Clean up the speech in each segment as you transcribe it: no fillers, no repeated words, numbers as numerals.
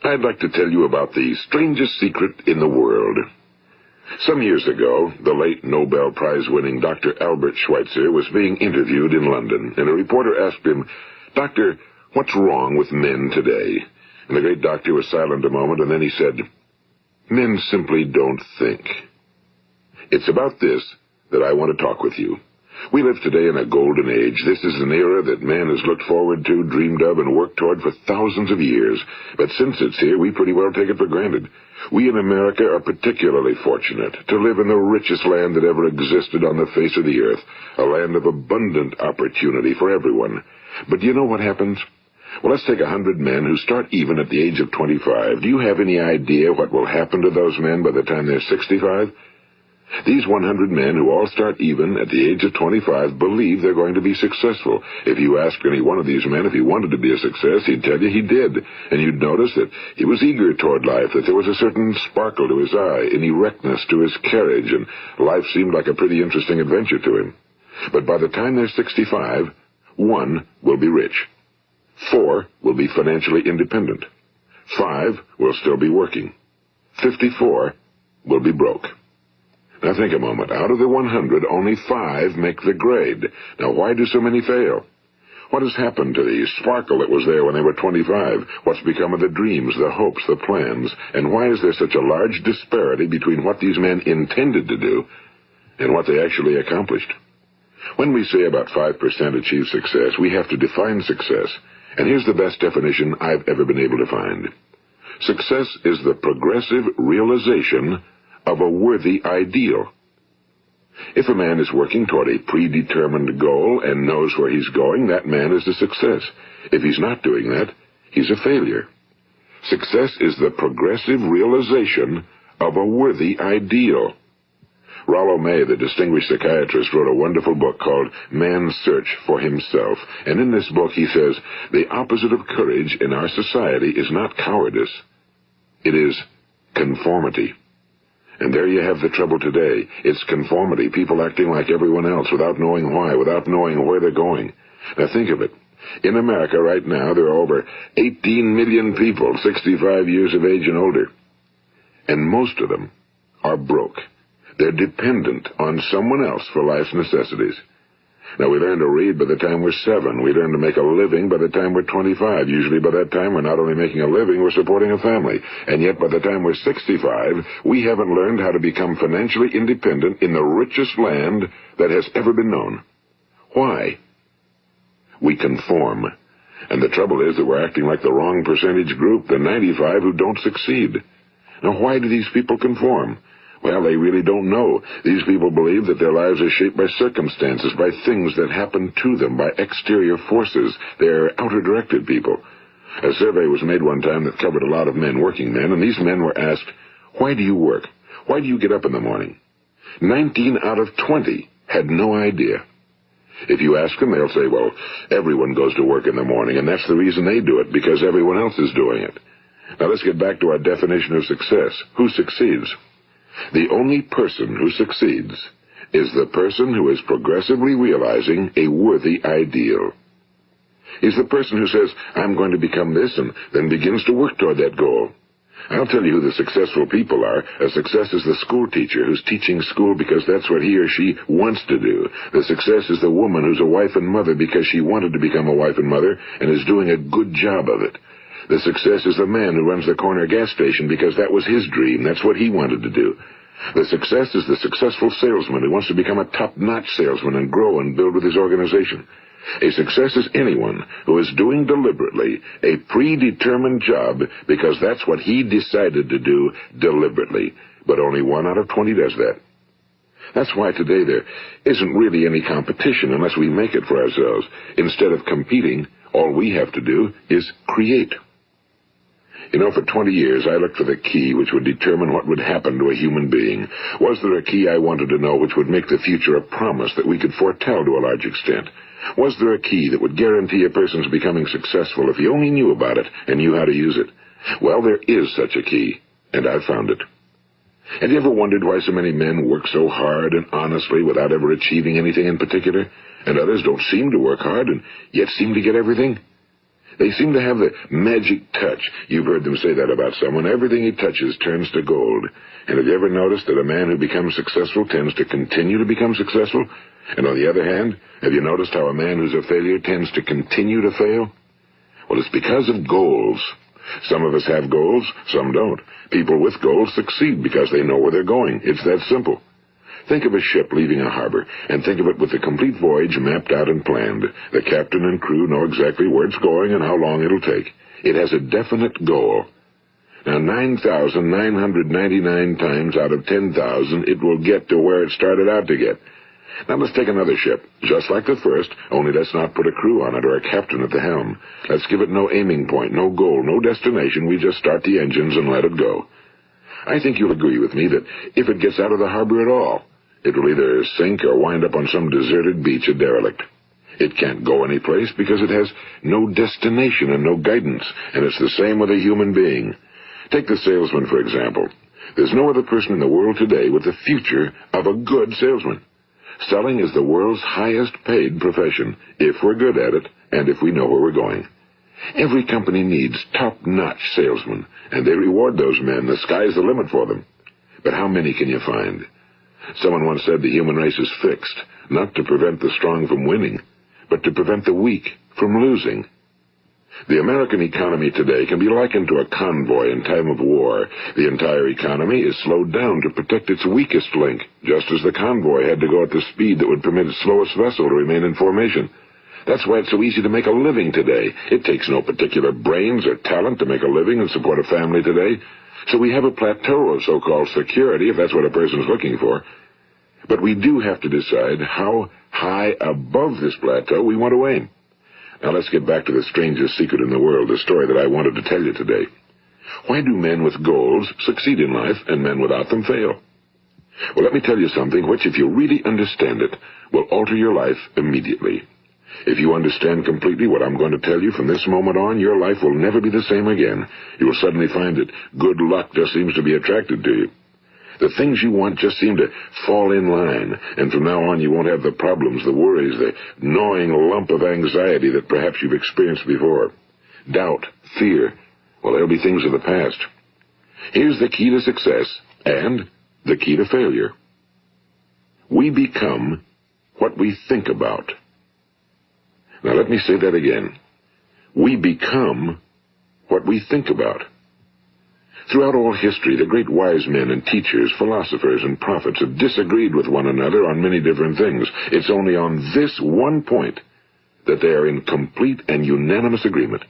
I'd like to tell you about the strangest secret in the world. Some years ago, the late Nobel Prize-winning Dr. Albert Schweitzer was being interviewed in London, and a reporter asked him, "Doctor, what's wrong with men today?" And the great doctor was silent a moment, and then he said, "Men simply don't think." It's about this that I want to talk with you. We live today in a golden age. This is an era that man has looked forward to, dreamed of, and worked toward for thousands of years. But since it's here, we pretty well take it for granted. We in America are particularly fortunate to live in the richest land that ever existed on the face of the earth, a land of abundant opportunity for everyone. But do you know what happens? Well, let's take 100 men who start even at the age of 25. Do you have any idea what will happen to those men by the time they're 65? These 100 men who all start even at the age of 25 believe they're going to be successful. If you asked any one of these men if he wanted to be a success, he'd tell you he did. And you'd notice that he was eager toward life, that there was a certain sparkle to his eye, an erectness to his carriage, and life seemed like a pretty interesting adventure to him. But by the time they're 65, 1 will be rich. 4 will be financially independent. 5 will still be working. 54 will be broke. Now think a moment. Out of the 100, only 5 make the grade. Now why do so many fail? What has happened to the sparkle that was there when they were 25? What's become of the dreams, the hopes, the plans? And why is there such a large disparity between what these men intended to do and what they actually accomplished? When we say about 5% achieve success, we have to define success. And here's the best definition I've ever been able to find. Success is the progressive realization of a worthy ideal. If a man is working toward a predetermined goal and knows where he's going, that man is a success. If he's not doing that, he's a failure. Success is the progressive realization of a worthy ideal. Rollo May, the distinguished psychiatrist, wrote a wonderful book called Man's Search for Himself. And in this book he says, the opposite of courage in our society is not cowardice. It is conformity. And there you have the trouble today. It's conformity, people acting like everyone else without knowing why, without knowing where they're going. Now think of it. In America right now, there are over 18 million people 65 years of age and older. And most of them are broke. They're dependent on someone else for life's necessities. Now, we learn to read by the time we're 7. We learn to make a living by the time we're 25. Usually by that time, we're not only making a living, we're supporting a family. And yet by the time we're 65, we haven't learned how to become financially independent in the richest land that has ever been known. Why? We conform. And the trouble is that we're acting like the wrong percentage group, the 95 who don't succeed. Now, why do these people conform? Well, they really don't know. These people believe that their lives are shaped by circumstances, by things that happen to them, by exterior forces. They're outer-directed people. A survey was made one time that covered a lot of men, working men, and these men were asked, "Why do you work? Why do you get up in the morning?" 19 out of 20 had no idea. If you ask them, they'll say, well, everyone goes to work in the morning, and that's the reason they do it, because everyone else is doing it. Now let's get back to our definition of success. Who succeeds? The only person who succeeds is the person who is progressively realizing a worthy ideal. He's the person who says, I'm going to become this, and then begins to work toward that goal. I'll tell you who the successful people are. A success is the school teacher who's teaching school because that's what he or she wants to do. The success is the woman who's a wife and mother because she wanted to become a wife and mother and is doing a good job of it. The success is the man who runs the corner gas station because that was his dream. That's what he wanted to do. The success is the successful salesman who wants to become a top-notch salesman and grow and build with his organization. A success is anyone who is doing deliberately a predetermined job because that's what he decided to do deliberately. But only 1 out of 20 does that. That's why today there isn't really any competition unless we make it for ourselves. Instead of competing, all we have to do is create. You know, for 20 years, I looked for the key which would determine what would happen to a human being. Was there a key I wanted to know which would make the future a promise that we could foretell to a large extent? Was there a key that would guarantee a person's becoming successful if he only knew about it and knew how to use it? Well, there is such a key, and I've found it. Have you ever wondered why so many men work so hard and honestly without ever achieving anything in particular, and others don't seem to work hard and yet seem to get everything? They seem to have the magic touch. You've heard them say that about someone. Everything he touches turns to gold. And have you ever noticed that a man who becomes successful tends to continue to become successful? And on the other hand, have you noticed how a man who's a failure tends to continue to fail? Well, it's because of goals. Some of us have goals, some don't. People with goals succeed because they know where they're going. It's that simple. Think of a ship leaving a harbor, and think of it with the complete voyage mapped out and planned. The captain and crew know exactly where it's going and how long it'll take. It has a definite goal. Now, 9,999 times out of 10,000, it will get to where it started out to get. Now let's take another ship, just like the first, only let's not put a crew on it or a captain at the helm. Let's give it no aiming point, no goal, no destination. We just start the engines and let it go. I think you'll agree with me that if it gets out of the harbor at all, it will either sink or wind up on some deserted beach, a derelict. It can't go anyplace because it has no destination and no guidance, and it's the same with a human being. Take the salesman, for example. There's no other person in the world today with the future of a good salesman. Selling is the world's highest paid profession, if we're good at it and if we know where we're going. Every company needs top-notch salesmen, and they reward those men. The sky's the limit for them. But how many can you find? Someone once said the human race is fixed, not to prevent the strong from winning, but to prevent the weak from losing. The American economy today can be likened to a convoy in time of war. The entire economy is slowed down to protect its weakest link, just as the convoy had to go at the speed that would permit its slowest vessel to remain in formation. That's why it's so easy to make a living today. It takes no particular brains or talent to make a living and support a family today. So we have a plateau of so-called security, if that's what a person's looking for. But we do have to decide how high above this plateau we want to aim. Now let's get back to the strangest secret in the world, the story that I wanted to tell you today. Why do men with goals succeed in life and men without them fail? Well, let me tell you something which, if you really understand it, will alter your life immediately. If you understand completely what I'm going to tell you from this moment on, your life will never be the same again. You will suddenly find that good luck just seems to be attracted to you. The things you want just seem to fall in line, and from now on you won't have the problems, the worries, the gnawing lump of anxiety that perhaps you've experienced before. Doubt, fear, well, they'll be things of the past. Here's the key to success and the key to failure. We become what we think about. Now let me say that again. We become what we think about. Throughout all history, the great wise men and teachers, philosophers and prophets have disagreed with one another on many different things. It's only on this one point that they are in complete and unanimous agreement.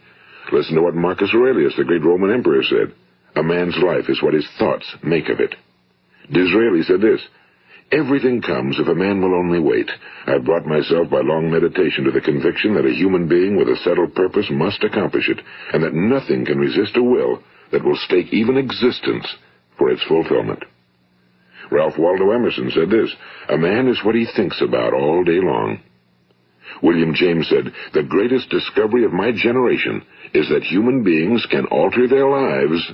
Listen to what Marcus Aurelius, the great Roman emperor, said. A man's life is what his thoughts make of it. Disraeli said this, everything comes if a man will only wait. I've brought myself by long meditation to the conviction that a human being with a settled purpose must accomplish it, and that nothing can resist a will that will stake even existence for its fulfillment. Ralph Waldo Emerson said this, a man is what he thinks about all day long. William James said, the greatest discovery of my generation is that human beings can alter their lives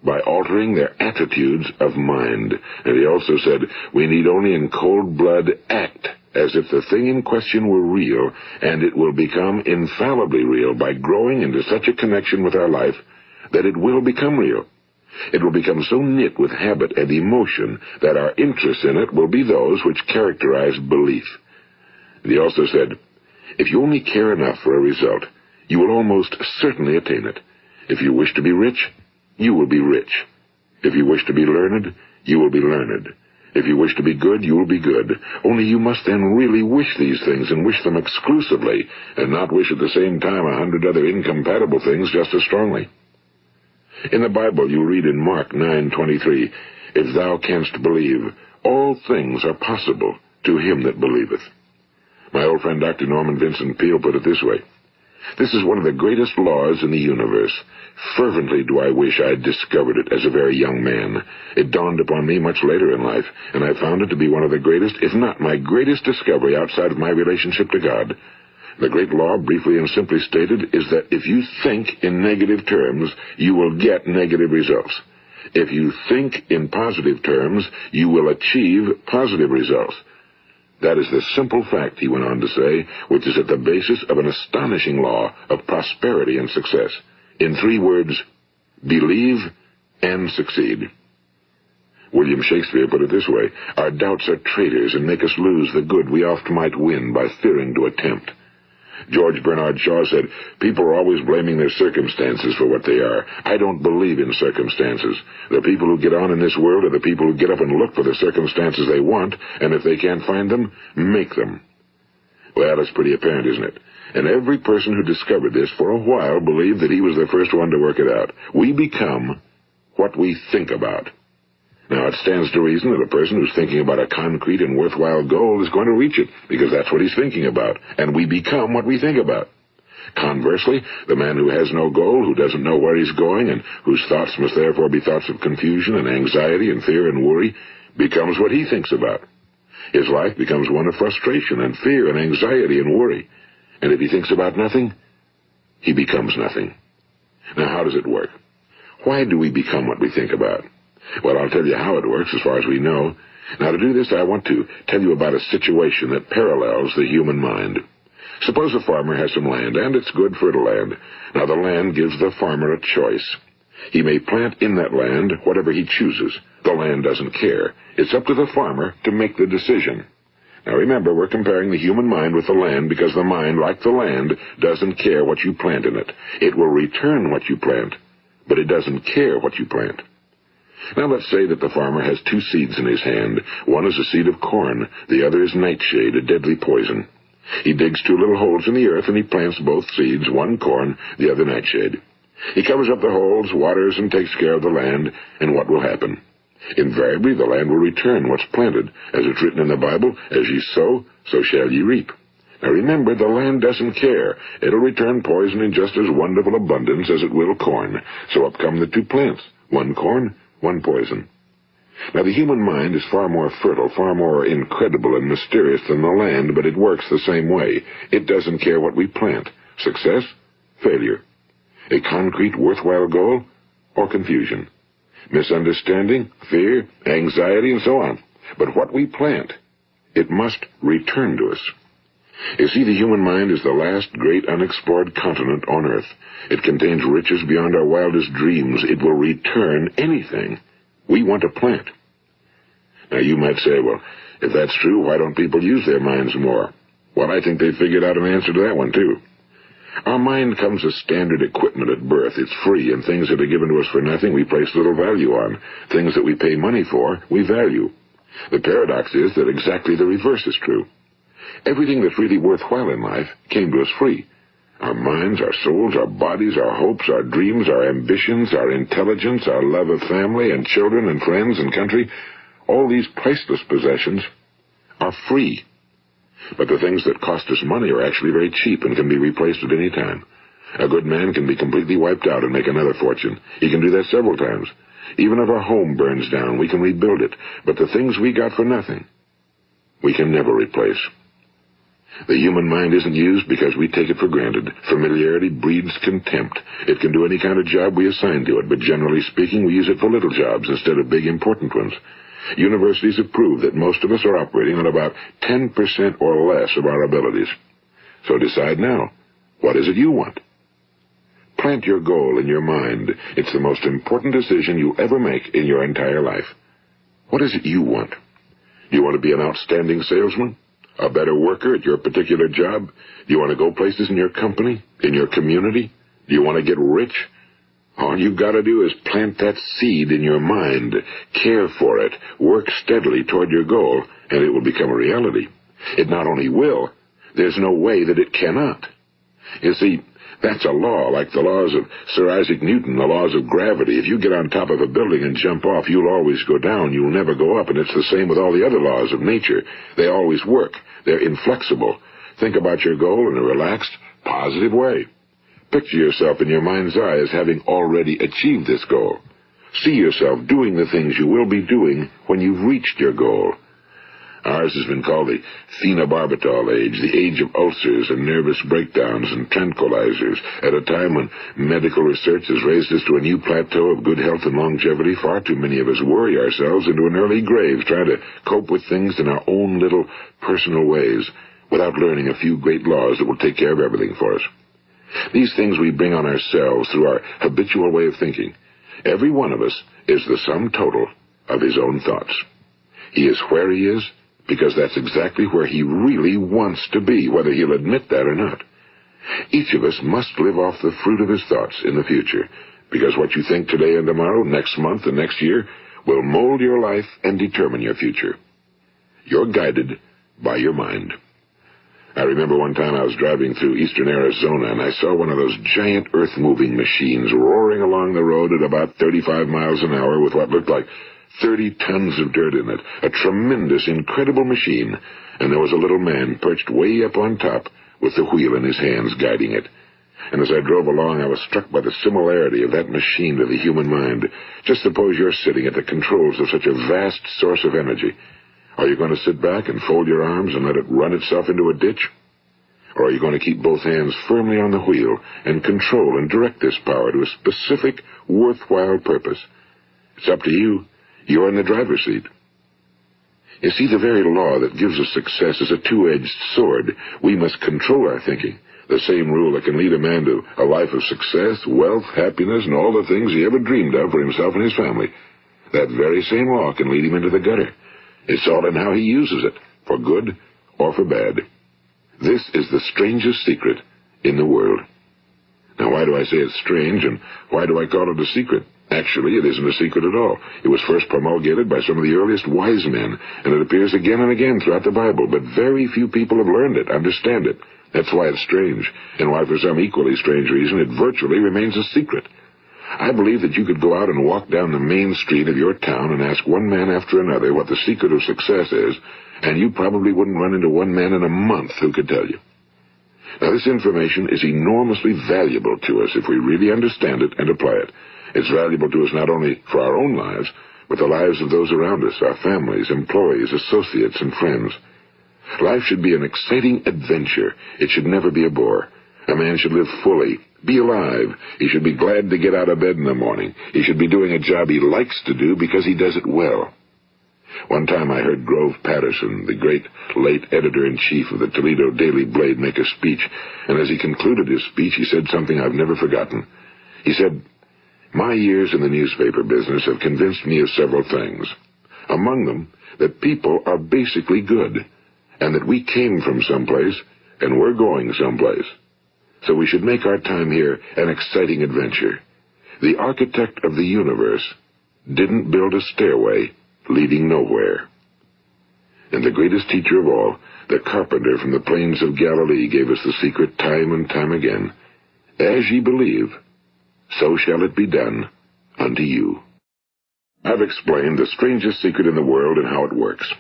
by altering their attitudes of mind. And he also said, we need only in cold blood act as if the thing in question were real, and it will become infallibly real by growing into such a connection with our life that it will become real. It will become so knit with habit and emotion that our interest in it will be those which characterize belief. And he also said, if you only care enough for a result, you will almost certainly attain it. If you wish to be rich, you will be rich. If you wish to be learned, you will be learned. If you wish to be good, you will be good. Only you must then really wish these things and wish them exclusively, and not wish at the same time 100 other incompatible things just as strongly. In the Bible, you read in Mark 9:23, if thou canst believe, all things are possible to him that believeth. My old friend Dr. Norman Vincent Peale put it this way, this is one of the greatest laws in the universe. Fervently do I wish I had discovered it as a very young man. It dawned upon me much later in life, and I found it to be one of the greatest, if not my greatest discovery outside of my relationship to God. The great law, briefly and simply stated, is that if you think in negative terms, you will get negative results. If you think in positive terms, you will achieve positive results. That is the simple fact, he went on to say, which is at the basis of an astonishing law of prosperity and success. In 3 words, believe and succeed. William Shakespeare put it this way: our doubts are traitors and make us lose the good we oft might win by fearing to attempt. George Bernard Shaw said, people are always blaming their circumstances for what they are. I don't believe in circumstances. The people who get on in this world are the people who get up and look for the circumstances they want, and if they can't find them, make them. Well, it's pretty apparent, isn't it? And every person who discovered this for a while believed that he was the first one to work it out. We become what we think about. Now, it stands to reason that a person who's thinking about a concrete and worthwhile goal is going to reach it, because that's what he's thinking about, and we become what we think about. Conversely, the man who has no goal, who doesn't know where he's going, and whose thoughts must therefore be thoughts of confusion and anxiety and fear and worry, becomes what he thinks about. His life becomes one of frustration and fear and anxiety and worry. And if he thinks about nothing, he becomes nothing. Now, how does it work? Why do we become what we think about? Well, I'll tell you how it works as far as we know. Now, to do this, I want to tell you about a situation that parallels the human mind. Suppose a farmer has some land, and it's good fertile land. Now, the land gives the farmer a choice. He may plant in that land whatever he chooses. The land doesn't care. It's up to the farmer to make the decision. Now, remember, we're comparing the human mind with the land because the mind, like the land, doesn't care what you plant in it. It will return what you plant, but it doesn't care what you plant. Now, let's say that the farmer has 2 seeds in his hand. One is a seed of corn. The other is nightshade, a deadly poison. He digs 2 little holes in the earth, and he plants both seeds, one corn, the other nightshade. He covers up the holes, waters, and takes care of the land, and what will happen? Invariably, the land will return what's planted. As it's written in the Bible, as ye sow, so shall ye reap. Now remember, the land doesn't care. It'll return poison in just as wonderful abundance as it will corn. So up come the 2 plants, one corn, one poison. Now, the human mind is far more fertile, far more incredible and mysterious than the land, but it works the same way. It doesn't care what we plant. Success, failure. A concrete, worthwhile goal, or confusion. Misunderstanding, fear, anxiety, and so on. But what we plant, it must return to us. You see, the human mind is the last great unexplored continent on Earth. It contains riches beyond our wildest dreams. It will return anything we want to plant. Now, you might say, well, if that's true, why don't people use their minds more? Well, I think they figured out an answer to that one, too. Our mind comes as standard equipment at birth. It's free, and things that are given to us for nothing we place little value on. Things that we pay money for, we value. The paradox is that exactly the reverse is true. Everything that's really worthwhile in life came to us free. Our minds, our souls, our bodies, our hopes, our dreams, our ambitions, our intelligence, our love of family and children and friends and country, all these priceless possessions are free. But the things that cost us money are actually very cheap and can be replaced at any time. A good man can be completely wiped out and make another fortune. He can do that several times. Even if our home burns down, we can rebuild it. But the things we got for nothing, we can never replace. The human mind isn't used because we take it for granted. Familiarity breeds contempt. It can do any kind of job we assign to it, but generally speaking, we use it for little jobs instead of big, important ones. Universities have proved that most of us are operating on about 10% or less of our abilities. So decide now, what is it you want? Plant your goal in your mind. It's the most important decision you'll ever make in your entire life. What is it you want? Do you want to be an outstanding salesman? A better worker at your particular job? Do you want to go places in your company, in your community? Do you want to get rich? All you've got to do is plant that seed in your mind, care for it, work steadily toward your goal, and it will become a reality. It not only will, there's no way that it cannot. You see, that's a law, like the laws of Sir Isaac Newton, the laws of gravity. If you get on top of a building and jump off, you'll always go down. You'll never go up, and it's the same with all the other laws of nature. They always work. They're inflexible. Think about your goal in a relaxed, positive way. Picture yourself in your mind's eye as having already achieved this goal. See yourself doing the things you will be doing when you've reached your goal. Ours has been called the phenobarbital age, the age of ulcers and nervous breakdowns and tranquilizers. At a time when medical research has raised us to a new plateau of good health and longevity, far too many of us worry ourselves into an early grave trying to cope with things in our own little personal ways without learning a few great laws that will take care of everything for us. These things we bring on ourselves through our habitual way of thinking. Every one of us is the sum total of his own thoughts. He is where he is because that's exactly where he really wants to be, whether he'll admit that or not. Each of us must live off the fruit of his thoughts in the future, because what you think today and tomorrow, next month and next year, will mold your life and determine your future. You're guided by your mind. I remember one time I was driving through eastern Arizona, and I saw one of those giant earth-moving machines roaring along the road at about 35 miles an hour with what looked like 30 tons of dirt in it. A tremendous, incredible machine, and there was a little man perched way up on top with the wheel in his hands guiding it. And as I drove along, I was struck by the similarity of that machine to the human mind. Just suppose you're sitting at the controls of such a vast source of energy. Are you going to sit back and fold your arms and let it run itself into a ditch? Or are you going to keep both hands firmly on the wheel and control and direct this power to a specific, worthwhile purpose? It's up to you. You're in the driver's seat. You see, the very law that gives us success is a two-edged sword. We must control our thinking. The same rule that can lead a man to a life of success, wealth, happiness, and all the things he ever dreamed of for himself and his family. That very same law can lead him into the gutter. It's all in how he uses it, for good or for bad. This is the strangest secret in the world. Now, why do I say it's strange, and why do I call it a secret? Actually, it isn't a secret at all. It was first promulgated by some of the earliest wise men, and it appears again and again throughout the Bible, but very few people have learned it, understand it. That's why it's strange, and why for some equally strange reason it virtually remains a secret. I believe that you could go out and walk down the main street of your town and ask one man after another what the secret of success is, and you probably wouldn't run into one man in a month who could tell you. Now, this information is enormously valuable to us if we really understand it and apply it. It's valuable to us not only for our own lives, but the lives of those around us, our families, employees, associates, and friends. Life should be an exciting adventure. It should never be a bore. A man should live fully, be alive. He should be glad to get out of bed in the morning. He should be doing a job he likes to do because he does it well. One time I heard Grove Patterson, the great late editor-in-chief of the Toledo Daily Blade, make a speech, and as he concluded his speech, he said something I've never forgotten. He said, "My years in the newspaper business have convinced me of several things. Among them, that people are basically good, and that we came from someplace, and we're going someplace. So we should make our time here an exciting adventure. The architect of the universe didn't build a stairway leading nowhere." And the greatest teacher of all, the carpenter from the plains of Galilee, gave us the secret time and time again. As ye believe, so shall it be done unto you. I've explained the strangest secret in the world and how it works.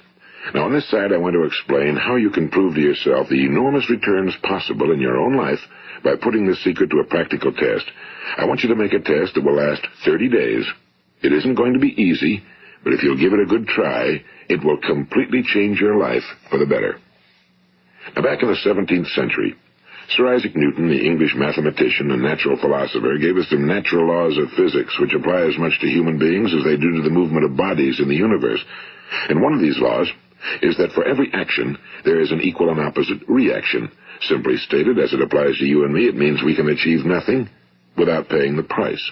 Now, on this side, I want to explain how you can prove to yourself the enormous returns possible in your own life by putting this secret to a practical test. I want you to make a test that will last 30 days. It isn't going to be easy, but if you'll give it a good try, it will completely change your life for the better. Now, back in the 17th century, Sir Isaac Newton, the English mathematician and natural philosopher, gave us some natural laws of physics which apply as much to human beings as they do to the movement of bodies in the universe. And one of these laws is that for every action, there is an equal and opposite reaction. Simply stated, as it applies to you and me, it means we can achieve nothing without paying the price.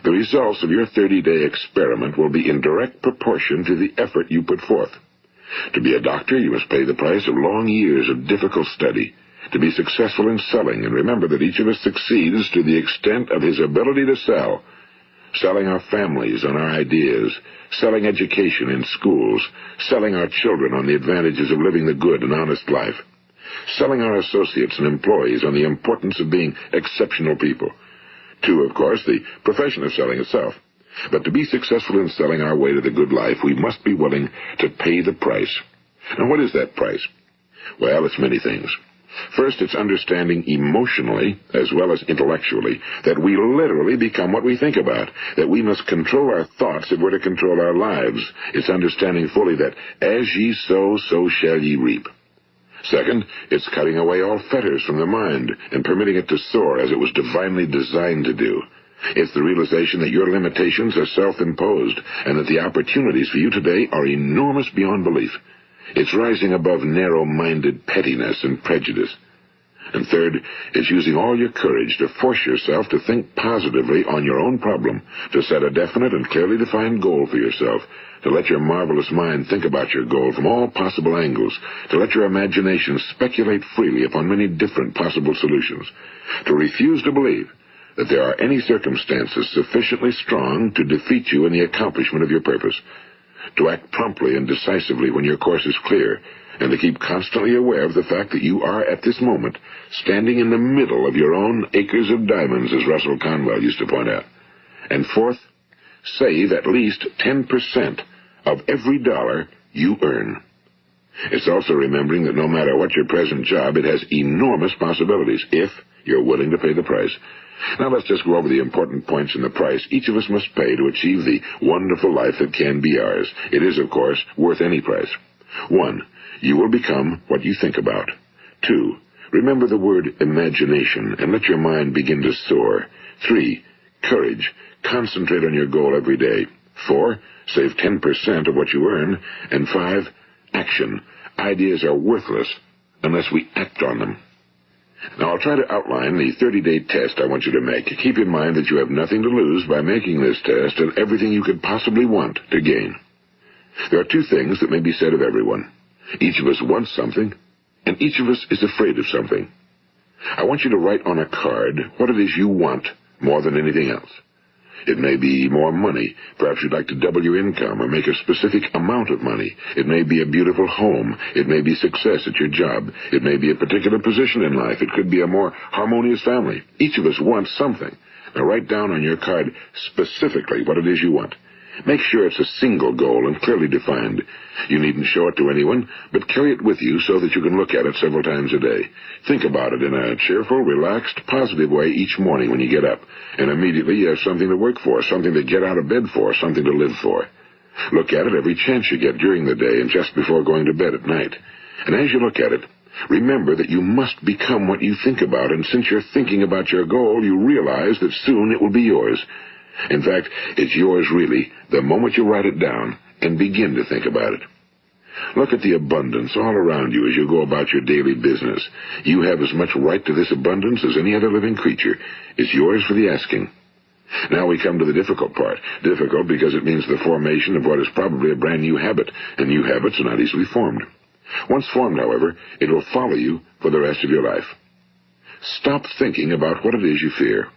The results of your 30-day experiment will be in direct proportion to the effort you put forth. To be a doctor, you must pay the price of long years of difficult study. To be successful in selling, and remember that each of us succeeds to the extent of his ability to sell. Selling our families on our ideas, selling education in schools, selling our children on the advantages of living the good and honest life, selling our associates and employees on the importance of being exceptional people. To, of course, the profession of selling itself. But to be successful in selling our way to the good life, we must be willing to pay the price. And what is that price? Well, it's many things. First, it's understanding emotionally, as well as intellectually, that we literally become what we think about, that we must control our thoughts if we're to control our lives. It's understanding fully that as ye sow, so shall ye reap. Second, it's cutting away all fetters from the mind and permitting it to soar as it was divinely designed to do. It's the realization that your limitations are self-imposed and that the opportunities for you today are enormous beyond belief. It's rising above narrow-minded pettiness and prejudice. And third, it's using all your courage to force yourself to think positively on your own problem, to set a definite and clearly defined goal for yourself, to let your marvelous mind think about your goal from all possible angles, to let your imagination speculate freely upon many different possible solutions, to refuse to believe that there are any circumstances sufficiently strong to defeat you in the accomplishment of your purpose, to act promptly and decisively when your course is clear, and to keep constantly aware of the fact that you are, at this moment, standing in the middle of your own acres of diamonds, as Russell Conwell used to point out. And fourth, save at least 10% of every dollar you earn. It's also remembering that no matter what your present job, it has enormous possibilities, if you're willing to pay the price. Now let's just go over the important points in the price each of us must pay to achieve the wonderful life that can be ours. It is, of course, worth any price. 1. You will become what you think about. 2. Remember the word imagination and let your mind begin to soar. 3. Courage. Concentrate on your goal every day. 4. Save 10% of what you earn. And 5. Action. Ideas are worthless unless we act on them. Now, I'll try to outline the 30-day test I want you to make. Keep in mind that you have nothing to lose by making this test and everything you could possibly want to gain. There are 2 things that may be said of everyone. Each of us wants something, and each of us is afraid of something. I want you to write on a card what it is you want more than anything else. It may be more money. Perhaps you'd like to double your income or make a specific amount of money. It may be a beautiful home. It may be success at your job. It may be a particular position in life. It could be a more harmonious family. Each of us wants something. Now write down on your card specifically what it is you want. Make sure it's a single goal and clearly defined. You needn't show it to anyone, but carry it with you so that you can look at it several times a day. Think about it in a cheerful, relaxed, positive way each morning when you get up, and immediately you have something to work for, something to get out of bed for, something to live for. Look at it every chance you get during the day and just before going to bed at night. And as you look at it, remember that you must become what you think about, and since you're thinking about your goal, you realize that soon it will be yours. In fact, it's yours really the moment you write it down and begin to think about it. Look at the abundance all around you as you go about your daily business. You have as much right to this abundance as any other living creature. It's yours for the asking. Now we come to the difficult part. Difficult because it means the formation of what is probably a brand new habit, and new habits are not easily formed. Once formed, however, it will follow you for the rest of your life. Stop thinking about what it is you fear.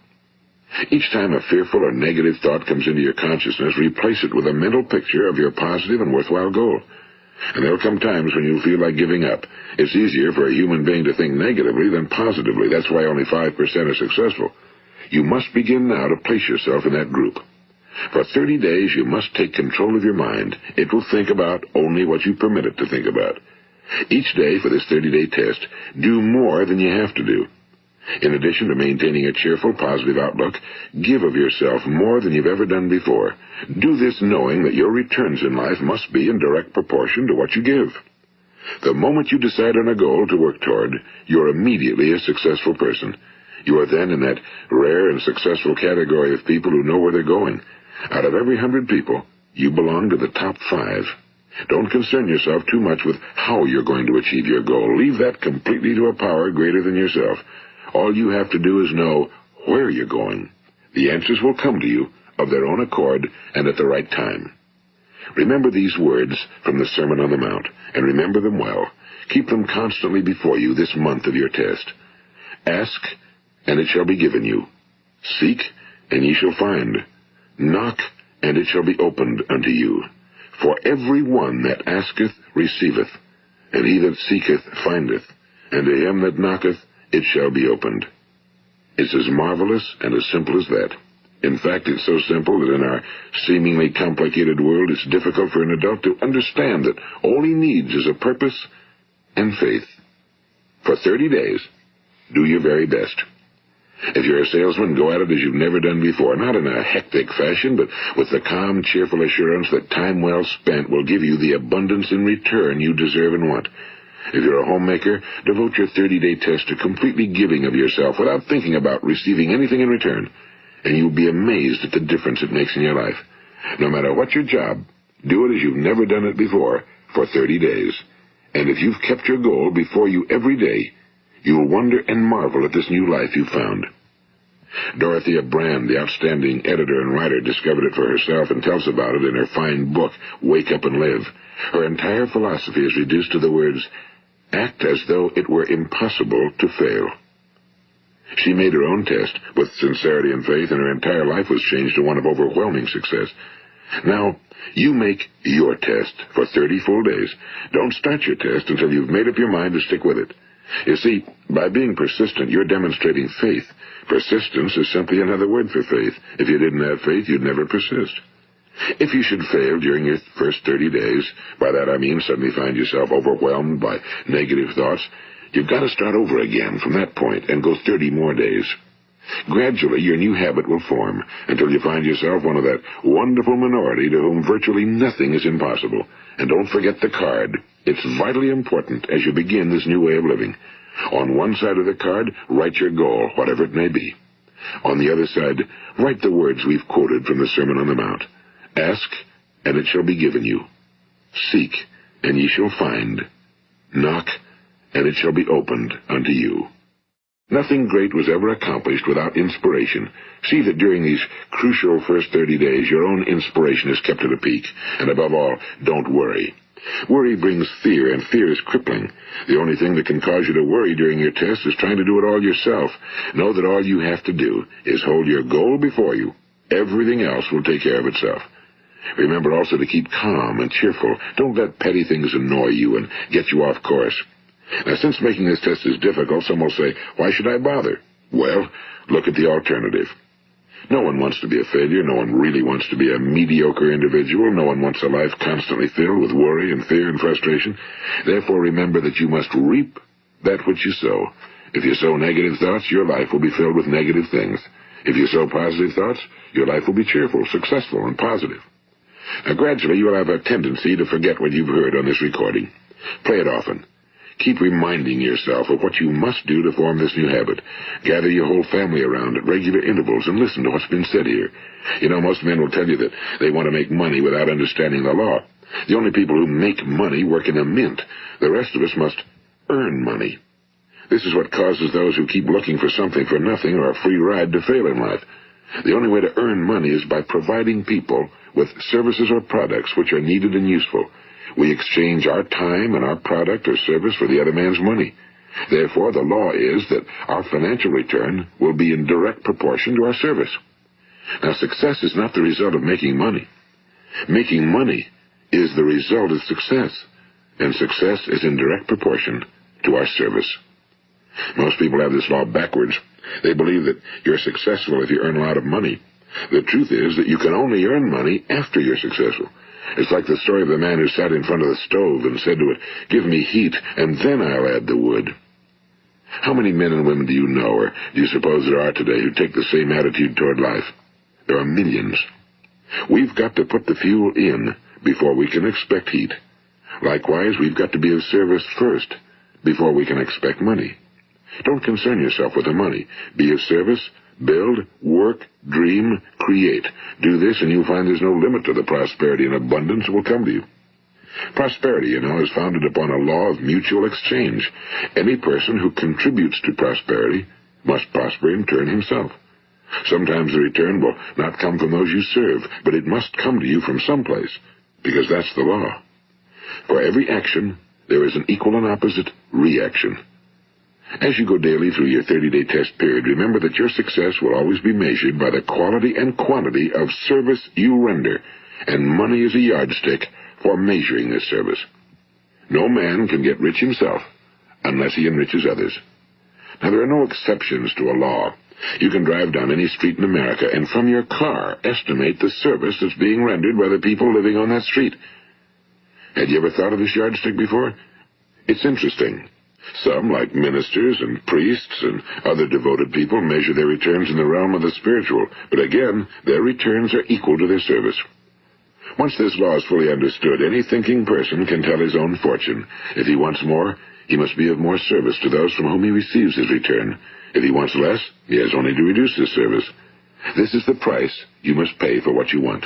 Each time a fearful or negative thought comes into your consciousness, replace it with a mental picture of your positive and worthwhile goal. And there'll come times when you'll feel like giving up. It's easier for a human being to think negatively than positively. That's why only 5% are successful. You must begin now to place yourself in that group. For 30 days, you must take control of your mind. It will think about only what you permit it to think about. Each day for this 30-day test, do more than you have to do. In addition to maintaining a cheerful, positive outlook, give of yourself more than you've ever done before. Do this knowing that your returns in life must be in direct proportion to what you give. The moment you decide on a goal to work toward, you're immediately a successful person. You are then in that rare and successful category of people who know where they're going. Out of every 100 people, you belong to the top 5. Don't concern yourself too much with how you're going to achieve your goal. Leave that completely to a power greater than yourself. All you have to do is know where you're going. The answers will come to you of their own accord and at the right time. Remember these words from the Sermon on the Mount, and remember them well. Keep them constantly before you this month of your test. Ask, and it shall be given you. Seek, and ye shall find. Knock, and it shall be opened unto you. For every one that asketh receiveth, and he that seeketh findeth, and to him that knocketh it shall be opened. It's as marvelous and as simple as that. In fact, it's so simple that in our seemingly complicated world, it's difficult for an adult to understand that all he needs is a purpose and faith. For 30 days, do your very best. If you're a salesman, go at it as you've never done before, not in a hectic fashion, but with the calm, cheerful assurance that time well spent will give you the abundance in return you deserve and want. If you're a homemaker, devote your 30-day test to completely giving of yourself without thinking about receiving anything in return, and you'll be amazed at the difference it makes in your life. No matter what your job, do it as you've never done it before for 30 days. And if you've kept your goal before you every day, you'll wonder and marvel at this new life you've found. Dorothea Brand, the outstanding editor and writer, discovered it for herself and tells about it in her fine book, Wake Up and Live. Her entire philosophy is reduced to the words, act as though it were impossible to fail. She made her own test with sincerity and faith, and her entire life was changed to one of overwhelming success. Now, you make your test for 30 full days. Don't start your test until you've made up your mind to stick with it. You see, by being persistent, you're demonstrating faith. Persistence is simply another word for faith. If you didn't have faith, you'd never persist. If you should fail during your first 30 days, by that I mean suddenly find yourself overwhelmed by negative thoughts, you've got to start over again from that point and go 30 more days. Gradually, your new habit will form until you find yourself one of that wonderful minority to whom virtually nothing is impossible. And don't forget the card. It's vitally important as you begin this new way of living. On one side of the card, write your goal, whatever it may be. On the other side, write the words we've quoted from the Sermon on the Mount. Ask, and it shall be given you. Seek, and ye shall find. Knock, and it shall be opened unto you. Nothing great was ever accomplished without inspiration. See that during these crucial first 30 days, your own inspiration is kept at a peak. And above all, don't worry. Worry brings fear, and fear is crippling. The only thing that can cause you to worry during your test is trying to do it all yourself. Know that all you have to do is hold your goal before you. Everything else will take care of itself. Remember also to keep calm and cheerful. Don't let petty things annoy you and get you off course. Now, since making this test is difficult, some will say, why should I bother? Well, look at the alternative. No one wants to be a failure. No one really wants to be a mediocre individual. No one wants a life constantly filled with worry and fear and frustration. Therefore, remember that you must reap that which you sow. If you sow negative thoughts, your life will be filled with negative things. If you sow positive thoughts, your life will be cheerful, successful, and positive. Now, gradually, you will have a tendency to forget what you've heard on this recording. Play it often. Keep reminding yourself of what you must do to form this new habit. Gather your whole family around at regular intervals and listen to what's been said here. You know, most men will tell you that they want to make money without understanding the law. The only people who make money work in a mint. The rest of us must earn money. This is what causes those who keep looking for something for nothing or a free ride to fail in life. The only way to earn money is by providing people with services or products which are needed and useful. We exchange our time and our product or service for the other man's money. Therefore, the law is that our financial return will be in direct proportion to our service. Now, success is not the result of making money. Making money is the result of success, and success is in direct proportion to our service. Most people have this law backwards. They believe that you're successful if you earn a lot of money. The truth is that you can only earn money after you're successful. It's like the story of the man who sat in front of the stove and said to it, give me heat, and then I'll add the wood. How many men and women do you know, or do you suppose there are today, who take the same attitude toward life? There are millions. We've got to put the fuel in before we can expect heat. Likewise, we've got to be of service first before we can expect money. Don't concern yourself with the money. Be of service. Build, work, dream, create. Do this, and you'll find there's no limit to the prosperity and abundance that will come to you. Prosperity, you know, is founded upon a law of mutual exchange. Any person who contributes to prosperity must prosper in turn himself. Sometimes the return will not come from those you serve, but it must come to you from someplace, because that's the law. For every action, there is an equal and opposite reaction. As you go daily through your 30-day test period, remember that your success will always be measured by the quality and quantity of service you render, and money is a yardstick for measuring this service. No man can get rich himself unless he enriches others. Now, there are no exceptions to a law. You can drive down any street in America and from your car estimate the service that's being rendered by the people living on that street. Had you ever thought of this yardstick before? It's interesting. Some, like ministers and priests and other devoted people, measure their returns in the realm of the spiritual, but again, their returns are equal to their service. Once this law is fully understood, any thinking person can tell his own fortune. If he wants more, he must be of more service to those from whom he receives his return. If he wants less, he has only to reduce his service. This is the price you must pay for what you want.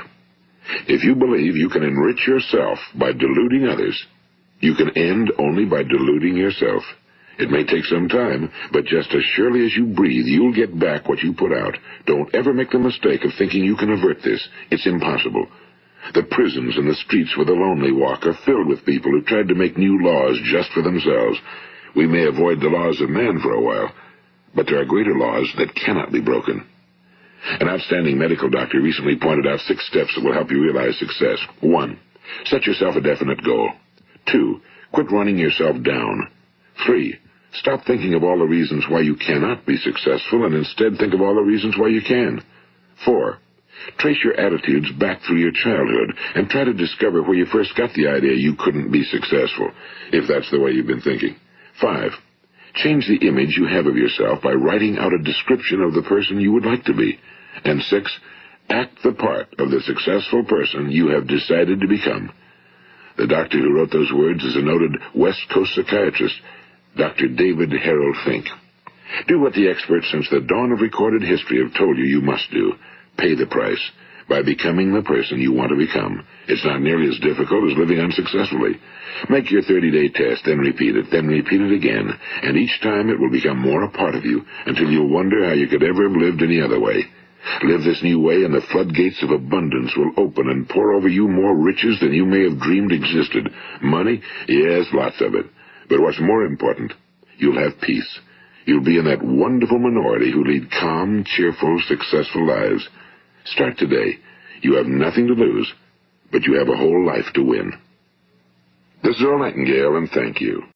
If you believe you can enrich yourself by deluding others, you can end only by deluding yourself. It may take some time, but just as surely as you breathe, you'll get back what you put out. Don't ever make the mistake of thinking you can avert this. It's impossible. The prisons and the streets where the lonely walk are filled with people who tried to make new laws just for themselves. We may avoid the laws of man for a while, but there are greater laws that cannot be broken. An outstanding medical doctor recently pointed out 6 steps that will help you realize success. 1. Set yourself a definite goal. 2. Quit running yourself down. 3. Stop thinking of all the reasons why you cannot be successful and instead think of all the reasons why you can. 4. Trace your attitudes back through your childhood and try to discover where you first got the idea you couldn't be successful, if that's the way you've been thinking. 5. Change the image you have of yourself by writing out a description of the person you would like to be. And 6. Act the part of the successful person you have decided to become. The doctor who wrote those words is a noted West Coast psychiatrist, Dr. David Harold Fink. Do what the experts since the dawn of recorded history have told you you must do. Pay the price by becoming the person you want to become. It's not nearly as difficult as living unsuccessfully. Make your 30-day test, then repeat it again, and each time it will become more a part of you until you'll wonder how you could ever have lived any other way. Live this new way and the floodgates of abundance will open and pour over you more riches than you may have dreamed existed. Money? Yes, lots of it. But what's more important, you'll have peace. You'll be in that wonderful minority who lead calm, cheerful, successful lives. Start today. You have nothing to lose, but you have a whole life to win. This is Earl Nightingale, and thank you.